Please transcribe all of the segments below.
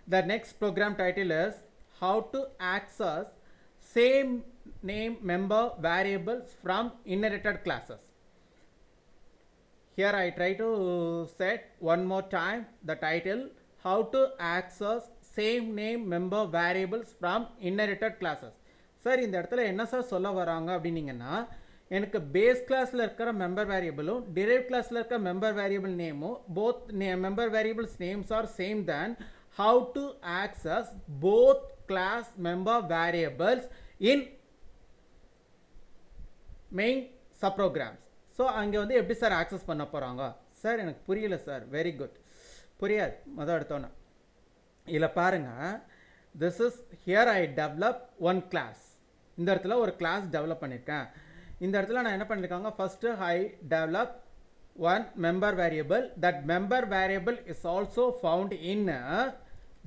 The next program title is how to access same name member variables from inherited classes. Here I try to set one more time the title, how to access same name member variables from inherited classes. Sir, இந்த இடத்துல என்ன sir சொல்ல வராங்க அப்படின்னீங்கன்னா, எனக்கு பேஸ் கிளாஸில் இருக்கிற மெம்பர் வேரியபிளும் டிரைவ் கிளாஸில் இருக்கிற மெம்பர் வேரியபிள் நேமும் both member variables names are same then how to access both class member variables in main subprograms. So அங்கே வந்து எப்படி சார் ஆக்சஸ் பண்ண போகிறாங்க சார்? எனக்கு புரியல சார். வெரி குட், புரியாது மொதல் எடுத்தோன்னே. இதில் பாருங்கள், this is here I develop one class. இந்த இடத்துல ஒரு கிளாஸ் டெவலப் பண்ணியிருக்கேன். இந்த இடத்துல நான் என்ன பண்ணியிருக்காங்க, first I develop one member variable. That member variable is also found in a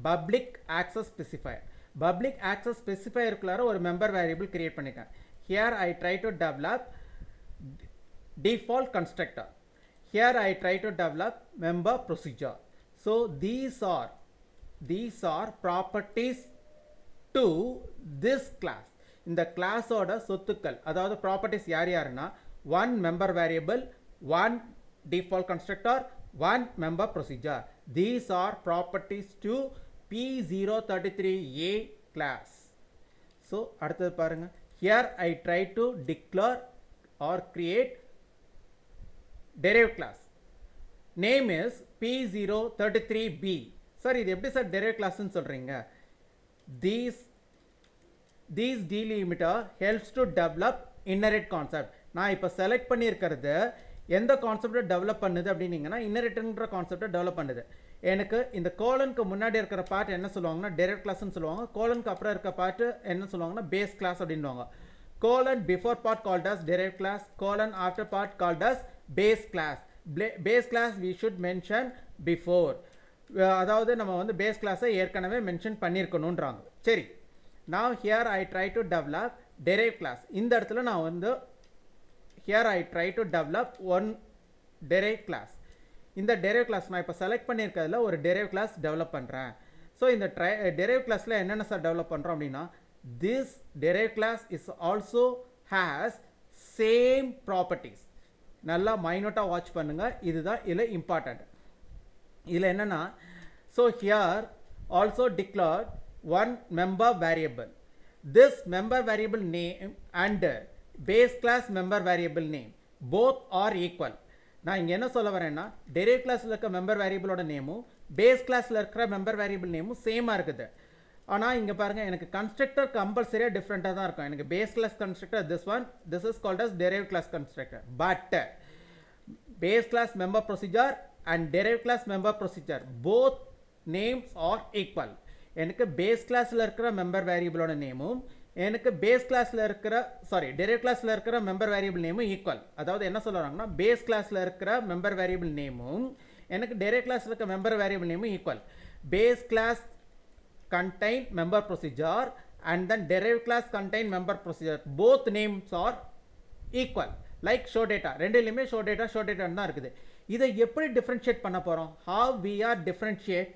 public access specifier. Public access specifier குள்ளார ஒரு member variable create பண்ணிருக்கேன். Here I try to develop default constructor. Here I try to develop member procedure. So these are properties to this class. இந்த class ஓட சொத்துக்கள், அதாவது properties யார் யாருன்னா, one member variable, one default constructor, one member procedure. These are properties to P033A class. So அடுத்தது பாருங்க, here I try to declare or create derived class. Name is P033B. Sir இது எப்படி sir derived class ன்னு சொல்றீங்க? These delimiter helps to develop inherit concept. நான் இப்போ select பண்ணியிருக்கிறது எந்த கான்செப்டை டெவலப் பண்ணுது அப்படின்னீங்கன்னா, இன்னரிட்டன்ற கான்செப்டை டெவலப் பண்ணுது. எனக்கு இந்த கோலனுக்கு முன்னாடி இருக்கிற பார்ட் என்ன சொல்லுவாங்கன்னா டெரைவ்ட் கிளாஸ்ன்னு சொல்லுவாங்க. கோலனுக்கு அப்புறம் இருக்க பார்ட் என்ன சொல்லுவாங்கன்னா பேஸ் கிளாஸ் அப்படின்வாங்க. Colon before part called as derived class, colon after part called as base class. Base class we should mention before, அதாவது நம்ம வந்து பேஸ் கிளாஸை ஏற்கனவே மென்ஷன் பண்ணியிருக்கணுன்றாங்க. சரி, now here I try to develop derived class. இந்த இடத்துல நான் வந்து here I try to develop one derived class. இந்த derived class நான் இப்போ செலக்ட் பண்ணியிருக்கிறதுல ஒரு derived class டெவலப் பண்ணுறேன். ஸோ இந்த derived classல என்னென்ன சார் டெவலப் பண்ணுறோம் அப்படின்னா, this derived class is also has same properties. நல்லா மைனூட்டாக வாட்ச் பண்ணுங்கள், இதுதான் இதில் இம்பார்ட்டண்ட். இதில் என்னென்னா, so here also declared one member variable. This member variable name and base class member variable name both are equal. நான் இங்கே என்ன சொல்ல வரேன்னா, டெரைவ் கிளாஸில் இருக்க மெம்பர் வேரியபிளோட நேமும் பேஸ் கிளாஸில் இருக்கிற மெம்பர் வேரியபிள் நேமும் சேமாக இருக்குது. ஆனால் இங்கே பாருங்கள், எனக்கு கன்ஸ்ட்ரக்டர் கம்பல்சரியாக டிஃப்ரெண்ட்டாக தான் இருக்கும். எனக்கு base class constructor this is called as derive class constructor. But base class member procedure and derive class member procedure both names are equal. எனக்கு பேஸ் கிளாஸில் இருக்கிற மெம்பர் வேரியபிளோட நேமும் எனக்கு பேஸ் கிளாஸில் இருக்கிற டெரைவ் கிளாஸில் இருக்கிற மெம்பர் வேரியபிள் நேமும் ஈக்குவல். அதாவது என்ன சொல்கிறாங்கன்னா, பேஸ் கிளாஸில் இருக்கிற மெம்பர் வேரியபிள் நேமும் எனக்கு டெரைவ் கிளாஸில் இருக்கிற மெம்பர் வேரியபிள் நேமும் equal. Base class contain member procedure and then derived class contain member procedure. Both names are equal. Like show data, ரெண்டுலையுமே show data தான் இருக்குது. இதை எப்படி differentiate பண்ண போகிறோம்? How we are differentiate?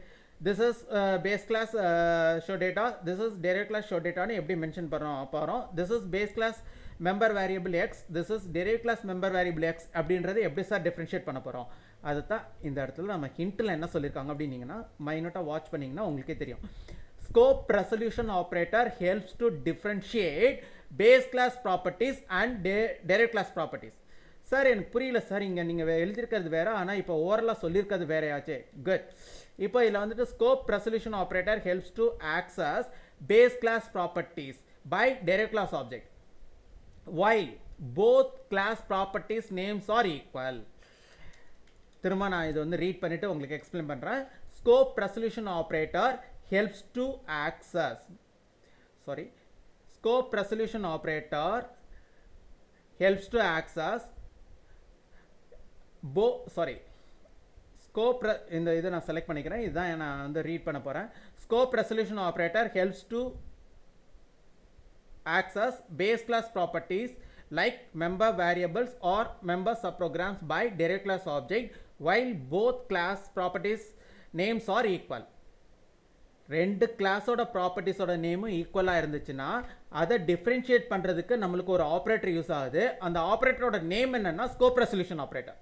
This is base class show data, this is derived class show data னு எப்படி mention போகிறோம். This is base class member variable x, this is derived class member variable x அப்படின்றது எப்படி sir differentiate பண்ண போகிறோம்? அதுதான் இந்த இடத்துல நம்ம ஹிண்ட்டில் என்ன சொல்லியிருக்காங்க அப்படின்னீங்கன்னா, மைனூட்டாக வாட்ச் பண்ணிங்கன்னா உங்களுக்கே தெரியும். Scope resolution operator helps to differentiate base class properties and derived class properties. Sir எனக்கு புரியல சார், இங்கே நீங்கள் எழுதியிருக்கிறது வேறு, ஆனால் இப்போ ஓவரலாக சொல்லியிருக்கிறது வேறையாச்சே. குட். இப்போ இதில் வந்துட்டு scope resolution operator helps to access base class properties by derived class object while both class properties names are equal. திரும்ப நான் இது வந்து ரீட் பண்ணிவிட்டு உங்களுக்கு எக்ஸ்பிளைன் பண்ணுறேன். Scope resolution operator helps to access scope resolution operator helps to access scope இந்த இதை நான் செலக்ட் பண்ணிக்கிறேன், இதுதான் நான் வந்து ரீட் பண்ண போகிறேன். scope resolution operator helps to access base class properties like member variables or member subprograms by derived class object while both class properties names are equal. ரெண்டு கிளாஸோட ப்ராப்பர்ட்டிஸோட நேமும் ஈக்குவலாக இருந்துச்சுன்னா அதை டிஃப்ரென்ஷியேட் பண்ணுறதுக்கு நம்மளுக்கு ஒரு ஆப்ரேட்டர் யூஸ் ஆகுது. அந்த ஆப்ரேட்டரோட நேம் என்னன்னா ஸ்கோப் ரெசல்யூஷன் ஆப்ரேட்டர்.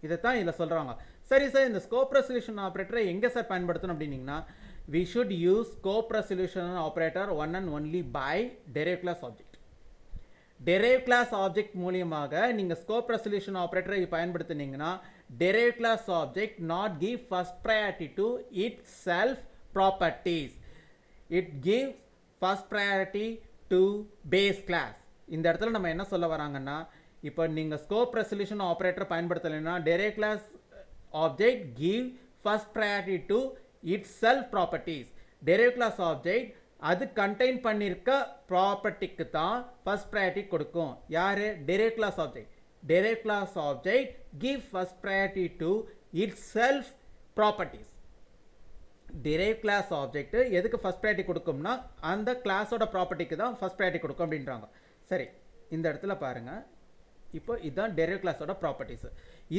இதைத்தான் இதில் சொல்கிறாங்க. சரி சார், இந்த ஸ்கோப் ரெசல்யூஷன் ஆப்ரேட்டரை எங்கே சார் பயன்படுத்தணும் அப்படின்னீங்கன்னா, we should use scope resolution operator one and only by derived class object. derived class object மூலியமாக நீங்கள் scope resolution operator பயன்படுத்தினீங்கன்னா derived class object not give first priority to itself properties. It gives first priority to base class. இந்த இடத்துல நம்ம என்ன சொல்ல வராங்கன்னா, இப்போ நீங்கள் scope resolution operator பயன்படுத்தலைன்னா derived class object give first priority to itself properties. derived class object அது contain பண்ணியிருக்க ப்ராப்பர்ட்டிக்கு தான் ஃபர்ஸ்ட் ப்ரையாரிட்டி கொடுக்கும். யார்? derived class object. derived class object give first priority to itself properties. derived class object எதுக்கு first priority கொடுக்கும்னா அந்த கிளாஸோட ப்ராப்பர்ட்டிக்கு தான் first priority கொடுக்கும் அப்படின்றாங்க. சரி, இந்த இடத்துல பாருங்க, இப்போ இதுதான் derived classோட ப்ராப்பர்ட்டிஸ்.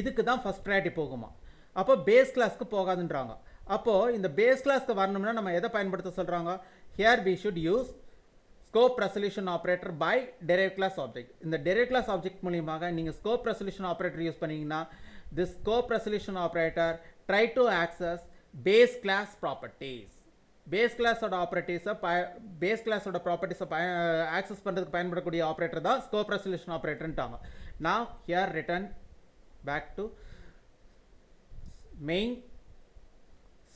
இதுக்கு தான் ஃபர்ஸ்ட் ப்ரையாரிட்டி போகுமா? அப்போ பேஸ் கிளாஸ்க்கு போகாதுன்றாங்க. அப்போது இந்த பேஸ் கிளாஸ்க்கு வரணும்னா நம்ம எதை பயன்படுத்த சொல்கிறாங்க? Here we should use scope resolution operator by derived class object. இந்த derived class object மூலியமாக நீங்கள் scope resolution operator யூஸ் பண்ணீங்கன்னா this scope resolution operator try to access base class properties. Base கிளாஸோட ஆப்ரேட்டிஸை பேஸ் கிளாஸோட ப்ராப்பர்ட்டிஸை ஆக்சஸ் பண்ணுறதுக்கு பயன்படக்கூடிய operator தான் ஸ்கோப் ரெசல்யூஷன் ஆப்ரேட்டர்ன்ட்டாங்க. நான் here return back to main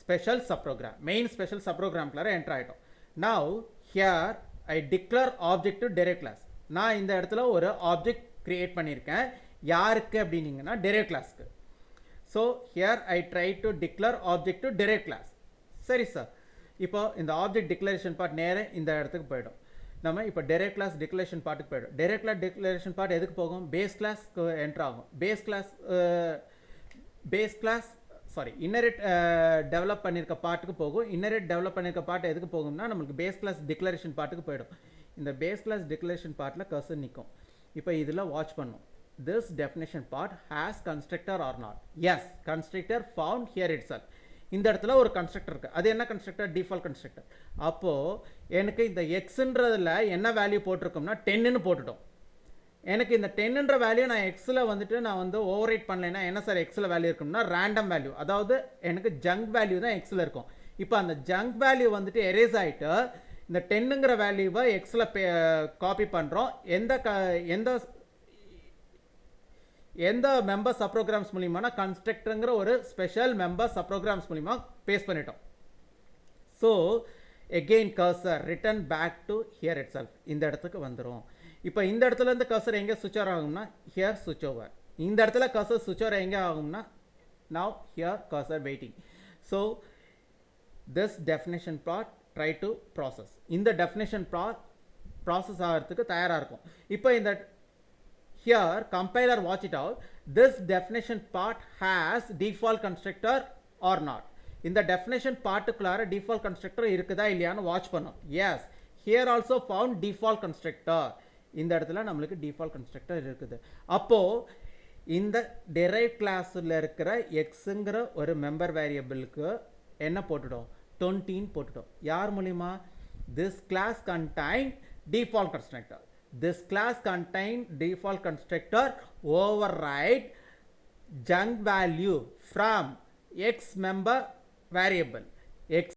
special subprogram. main special subprogram குள்ளார என்டர் ஆகிட்டோம். now here I declare object to derived class. நான் இந்த இடத்துல ஒரு ஆப்ஜெக்ட் கிரியேட் பண்ணியிருக்கேன். யாருக்கு அப்படின்னீங்கன்னா derived classக்கு. so here I try to declare object to derived class. சரி சார், இப்போ இந்த ஆப்ஜெக்ட் டிக்ளரேஷன் பார்ட் நேராக இந்த இடத்துக்கு போயிடும். நம்ம இப்போ derived class declaration பார்ட்டுக்கு போயிடும். derived class declaration பார்ட் எதுக்கு போகும்? பேஸ் கிளாஸ்க்கு என்டர் ஆகும். பேஸ் கிளாஸ் இன்னரேட் டெவலப் பண்ணியிருக்க பார்ட்டுக்கு போகும். இன்னரேட் டெவலப் பண்ணியிருக்க பார்ட் எதுக்கு போகும்னா நம்மளுக்கு பேஸ் கிளாஸ் டிக்ளரேஷன் பார்ட்டுக்கு போயிடும். இந்த பேஸ் கிளாஸ் டிக்ளரேஷன் பார்ட்டில் கர்சர் நிற்கும். இப்போ இதில் வாட்ச் பண்ணும். This definition part has constructor or not? Yes, constructor found here itself. இந்த இடத்துல ஒரு கன்ஸ்ட்ரக்டர் இருக்குது. அது என்ன கன்ஸ்ட்ரக்டர்? Default constructor. அப்போது எனக்கு இந்த எக்ஸுன்றதில் என்ன வேல்யூ போட்டிருக்கோம்னா 10ன்னு போட்டுட்டோம். எனக்கு இந்த 10ன்ற வேல்யூ நான் எக்ஸில் வந்துட்டு நான் வந்து ஓவர் ரைட் பண்ணலைன்னா என்ன சார் எக்ஸில் வேல்யூ இருக்கும்னா ரேண்டம் வேல்யூ, அதாவது எனக்கு ஜங்க் வேல்யூ தான் எக்ஸில் இருக்கும். இப்போ அந்த ஜங்க் வேல்யூ வந்துட்டு எரேஸ் ஆகிட்டு இந்த 10ங்கிற வேல்யூவை எக்ஸில் காப்பி பண்ணுறோம். எந்த மெம்பர் சப்ரோகிராம்ஸ் மூலியமான கன்ஸ்ட்ரக்டருங்கிற ஒரு ஸ்பெஷல் மெம்பர் சப்ரோகிராம்ஸ் மூலிமா பேஸ்ட் பண்ணிட்டோம். So again cursor return back to here itself. இந்த இடத்துக்கு வந்துடும். இப்போ இந்த இடத்துல இருந்து கர்சர் எங்கே சுவிட்ச் ஓவர் ஆகும்னா ஹியர் சுவிட்ச் ஓவர். இந்த இடத்துல கர்சர் சுவிட்ச் ஓவர் எங்கே ஆகும்னா now here cursor waiting. so this definition part try to process. இந்த definition part process ஆகிறதுக்கு தயாராக இருக்கும். இப்போ இந்த here compiler watch it out. this definition part has default constructor or not? இந்த definition பார்ட்டுக்குள்ளார default constructor இருக்குதா இல்லையான்னு வாட்ச் பண்ணும். yes, here also found default constructor. இந்த இடத்துல நம்மளுக்கு டிஃபால்ட் கன்ஸ்ட்ரக்டர் இருக்குது. அப்போது இந்த derived கிளாஸில் இருக்கிற எக்ஸுங்கிற ஒரு மெம்பர் வேரியபிளுக்கு என்ன போட்டுட்டோம்? 20 போட்டுட்டோம். யார் மூலிமா? this class contain default constructor. this class contain default constructor override junk value from x member variable. x